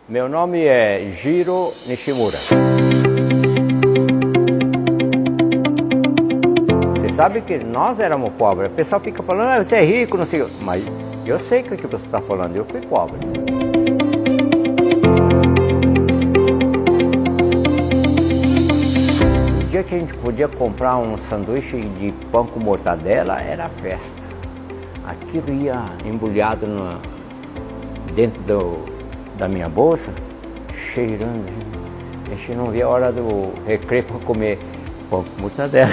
Meu nome é Jiro Nishimura. Você sabe que nós éramos pobres. O pessoal fica falando, ah, você é rico, não sei. Mas eu sei que o que você está falando, eu fui pobre. O dia que a gente podia comprar um sanduíche de pão com mortadela, era festa. Aquilo ia embrulhado dentro da minha bolsa, cheirando. A gente não via a hora do recreio para comer pão com mortadela.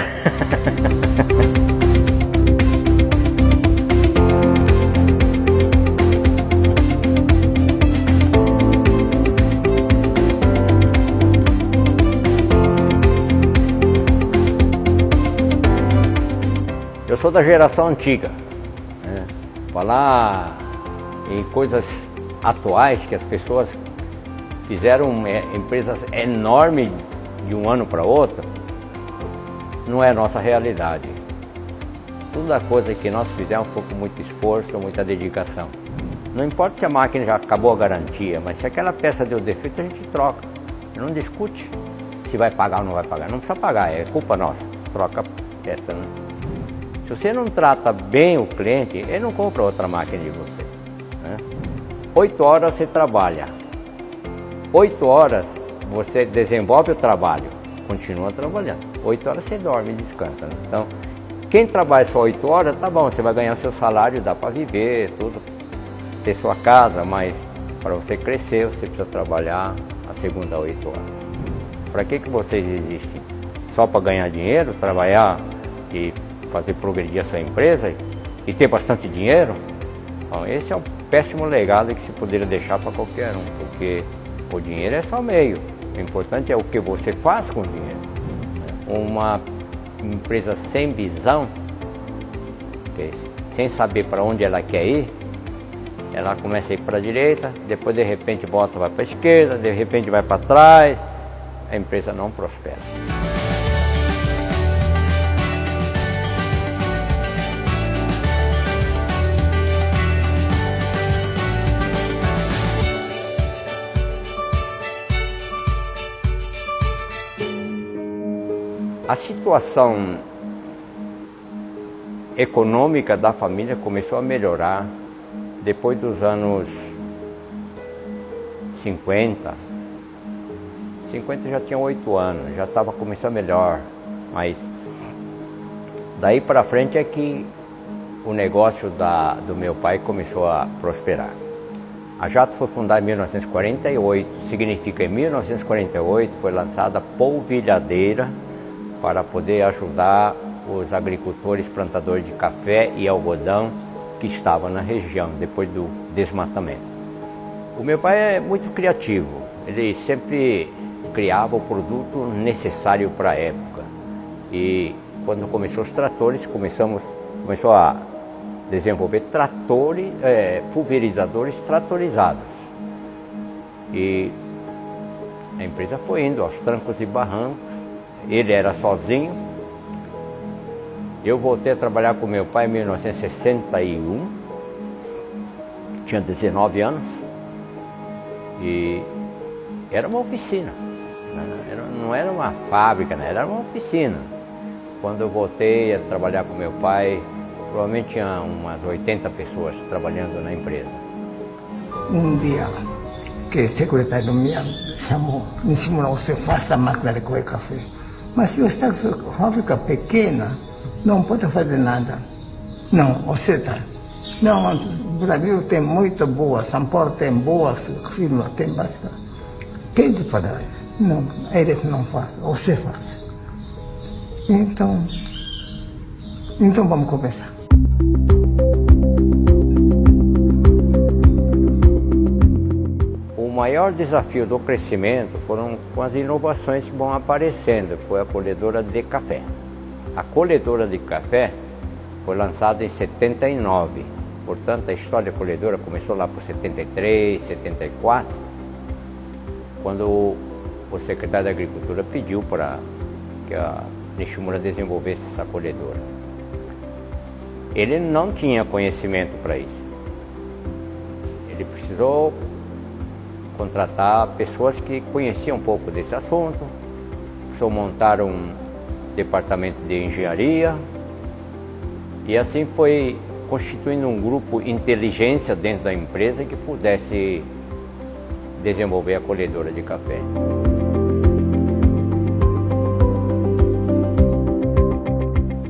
Eu sou da geração antiga, né? Falar em coisas atuais que as pessoas fizeram empresas enormes de um ano para outro, não é nossa realidade. Toda coisa que nós fizemos foi com muito esforço, muita dedicação. Não importa se a máquina já acabou a garantia, mas se aquela peça deu defeito, a gente troca. Não discute se vai pagar ou não vai pagar. Não precisa pagar, é culpa nossa. Troca a peça, né? Se você não trata bem o cliente, ele não compra outra máquina de você, né? 8 horas você trabalha, 8 horas você desenvolve o trabalho, continua trabalhando, 8 horas você dorme e descansa, né? Então, quem trabalha só 8 horas, tá bom, você vai ganhar seu salário, dá para viver, tudo, ter sua casa, mas para você crescer, você precisa trabalhar a segunda 8 horas. Para que vocês existem? Só para ganhar dinheiro, trabalhar e fazer progredir a sua empresa e ter bastante dinheiro? Bom, esse é um péssimo legado que se poderia deixar para qualquer um, porque o dinheiro é só meio, o importante é o que você faz com o dinheiro. Uma empresa sem visão, sem saber para onde ela quer ir, ela começa a ir para a direita, depois de repente volta, vai para a esquerda, de repente vai para trás, a empresa não prospera. A situação econômica da família começou a melhorar depois dos anos 50. 50 já tinha 8 anos, já estava começando melhor, mas daí para frente é que o negócio do meu pai começou a prosperar. A Jato foi fundada em 1948, significa em 1948 foi lançada a polvilhadeira para poder ajudar os agricultores plantadores de café e algodão que estavam na região, depois do desmatamento. O meu pai é muito criativo, ele sempre criava o produto necessário para a época. E quando começou os tratores, começou a desenvolver tratores, pulverizadores tratorizados. E a empresa foi indo aos trancos e barrancos. Ele era sozinho. Eu voltei a trabalhar com meu pai em 1961, tinha 19 anos, e era uma oficina, né? Não era uma fábrica, né? Era uma oficina. Quando eu voltei a trabalhar com meu pai, provavelmente tinha umas 80 pessoas trabalhando na empresa. Um dia, que o secretário me chamou, Nishimura, você faça a máquina de coer café. Mas se você está com fábrica pequena, não pode fazer nada. Não, você está. Não, o Brasil tem muito boa, São Paulo tem boas firmas, tem bastante. Quem te fala? Não, eles não fazem, você faz. Então vamos começar. O maior desafio do crescimento foram com as inovações que vão aparecendo, foi a colhedora de café. A colhedora de café foi lançada em 79, portanto a história da colhedora começou lá por 73, 74, quando o secretário da Agricultura pediu para que a Nishimura desenvolvesse essa colhedora. Ele não tinha conhecimento para isso. Ele precisou contratar pessoas que conheciam um pouco desse assunto. Só montaram um departamento de engenharia e assim foi constituindo um grupo inteligência dentro da empresa que pudesse desenvolver a colhedora de café.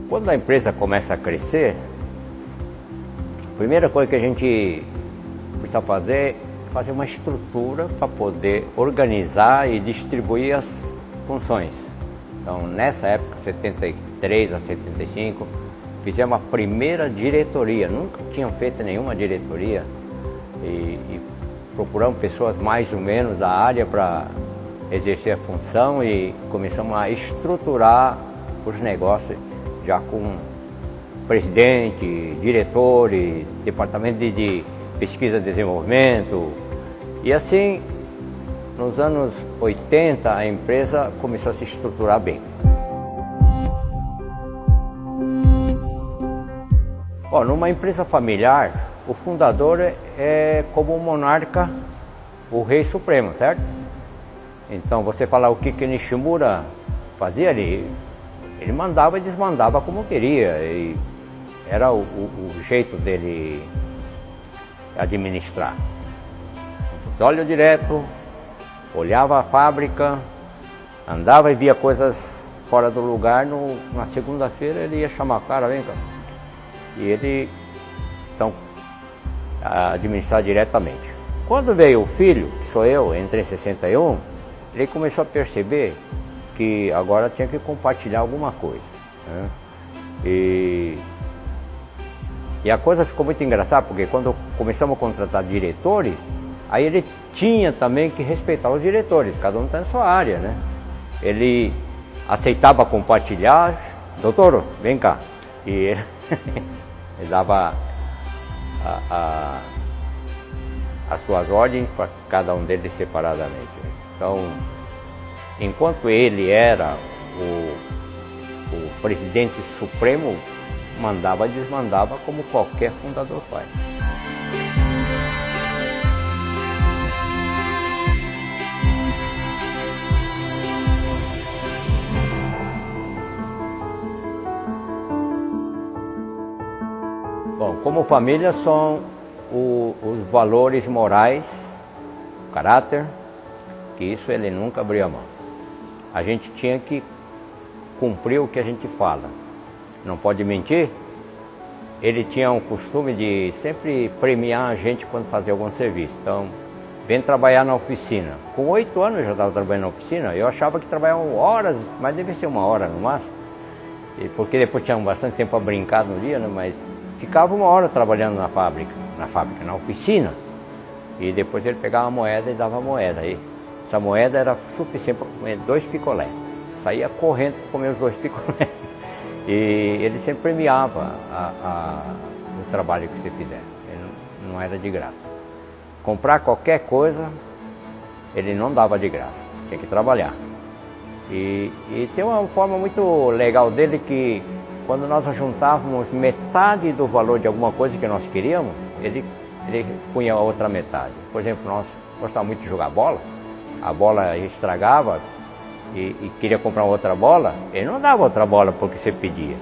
Quando a empresa começa a crescer, a primeira coisa que a gente precisa fazer é fazer uma estrutura para poder organizar e distribuir as funções. Então, nessa época, 73 a 75, fizemos a primeira diretoria. Nunca tinham feito nenhuma diretoria e procuramos pessoas mais ou menos da área para exercer a função e começamos a estruturar os negócios já com presidente, diretores, departamento de pesquisa e desenvolvimento. E assim, nos anos 80, a empresa começou a se estruturar bem. Bom, numa empresa familiar, o fundador é como o monarca, o rei supremo, certo? Então, você falar o que Nishimura fazia ali, ele mandava e desmandava como queria. E era o jeito dele administrar. Os olhos direto, olhava a fábrica, andava e via coisas fora do lugar. Na segunda-feira ele ia chamar o cara, vem cá. E ele, então, administrar diretamente. Quando veio o filho, que sou eu, entrei em 61, ele começou a perceber que agora tinha que compartilhar alguma coisa, né? E a coisa ficou muito engraçada, porque quando começamos a contratar diretores, aí ele tinha também que respeitar os diretores, cada um está na sua área, né? Ele aceitava compartilhar, doutor, vem cá. E ele, ele dava as suas ordens para cada um deles separadamente. Então, enquanto ele era o presidente supremo, mandava e desmandava como qualquer fundador faz. Bom, como família são os valores morais, o caráter, que isso ele nunca abriu a mão. A gente tinha que cumprir o que a gente fala. Não pode mentir. Ele tinha um costume de sempre premiar a gente quando fazia algum serviço. Então, vem trabalhar na oficina. Com 8 anos eu já estava trabalhando na oficina. Eu achava que trabalhava horas, mas devia ser 1 hora no máximo. Porque depois tinha bastante tempo para brincar no dia, né? Mas ficava 1 hora trabalhando na fábrica, na oficina. E depois ele pegava a moeda e dava a moeda. E essa moeda era suficiente para comer 2 picolés. Saía correndo para comer os 2 picolés. E ele sempre premiava o trabalho que você fizer. Ele não era de graça. Comprar qualquer coisa, ele não dava de graça. Tinha que trabalhar. E tem uma forma muito legal dele que quando nós juntávamos metade do valor de alguma coisa que nós queríamos, ele punha a outra metade. Por exemplo, nós gostávamos muito de jogar bola. A bola estragava e queria comprar outra bola, ele não dava outra bola porque você pedia.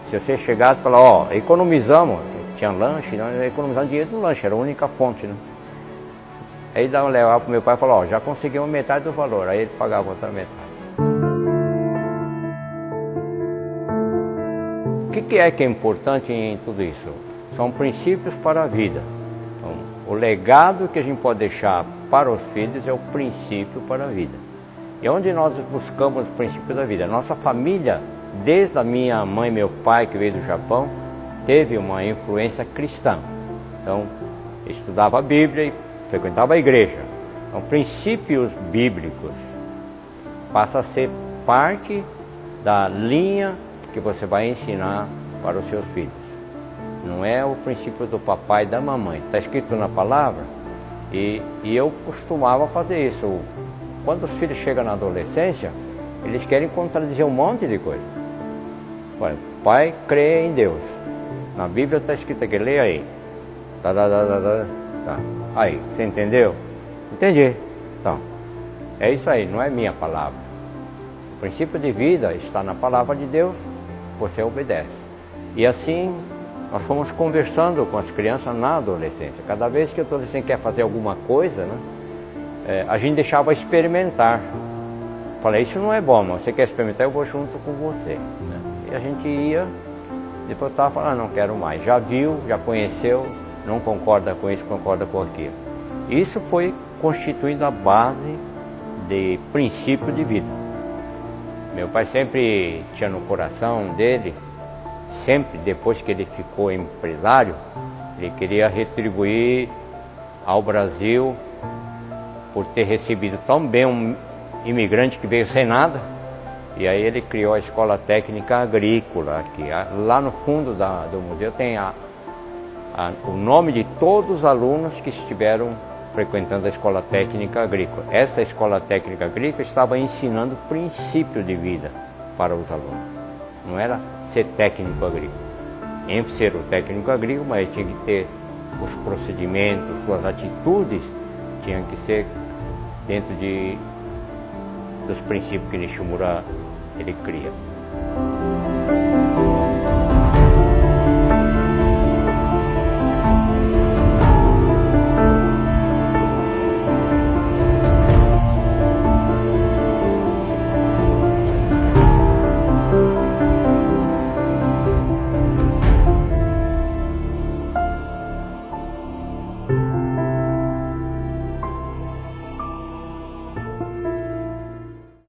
Se você chegasse e falasse, ó, economizamos, tinha lanche, nós economizamos dinheiro no lanche, era a única fonte, né? Aí levava para o meu pai e falava, ó, já conseguimos metade do valor, aí ele pagava outra metade. O que é importante em tudo isso? São princípios para a vida. Então, o legado que a gente pode deixar para os filhos é o princípio para a vida. E onde nós buscamos o princípio da vida? Nossa família, desde a minha mãe e meu pai, que veio do Japão, teve uma influência cristã. Então, estudava a Bíblia e frequentava a igreja. Então, princípios bíblicos passam a ser parte da linha que você vai ensinar para os seus filhos. Não é o princípio do papai e da mamãe. Está escrito na palavra e eu costumava fazer isso. Quando os filhos chegam na adolescência, eles querem contradizer um monte de coisa. Olha, pai crê em Deus. Na Bíblia está escrito aqui, leia aí. Tá. Aí, você entendeu? Entendi. Então, é isso aí, não é minha palavra. O princípio de vida está na palavra de Deus, você obedece. E assim, nós fomos conversando com as crianças na adolescência. Cada vez que o adolescente quer fazer alguma coisa, né, a gente deixava experimentar. Falei, isso não é bom, mas você quer experimentar, eu vou junto com você. Né? E a gente ia, depois estava falando, não quero mais. Já viu, já conheceu, não concorda com isso, concorda com aquilo. Isso foi constituindo a base de princípio de vida. Meu pai sempre tinha no coração dele, sempre depois que ele ficou empresário, ele queria retribuir ao Brasil por ter recebido tão bem um imigrante que veio sem nada. E aí ele criou a Escola Técnica Agrícola aqui. Lá no fundo do museu tem o nome de todos os alunos que estiveram frequentando a Escola Técnica Agrícola. Essa Escola Técnica Agrícola estava ensinando princípio de vida para os alunos. Não era ser técnico agrícola. Em ser o técnico agrícola, mas tinha que ter os procedimentos, suas atitudes, tinham que ser dentro dos princípios que Nishimura ele cria.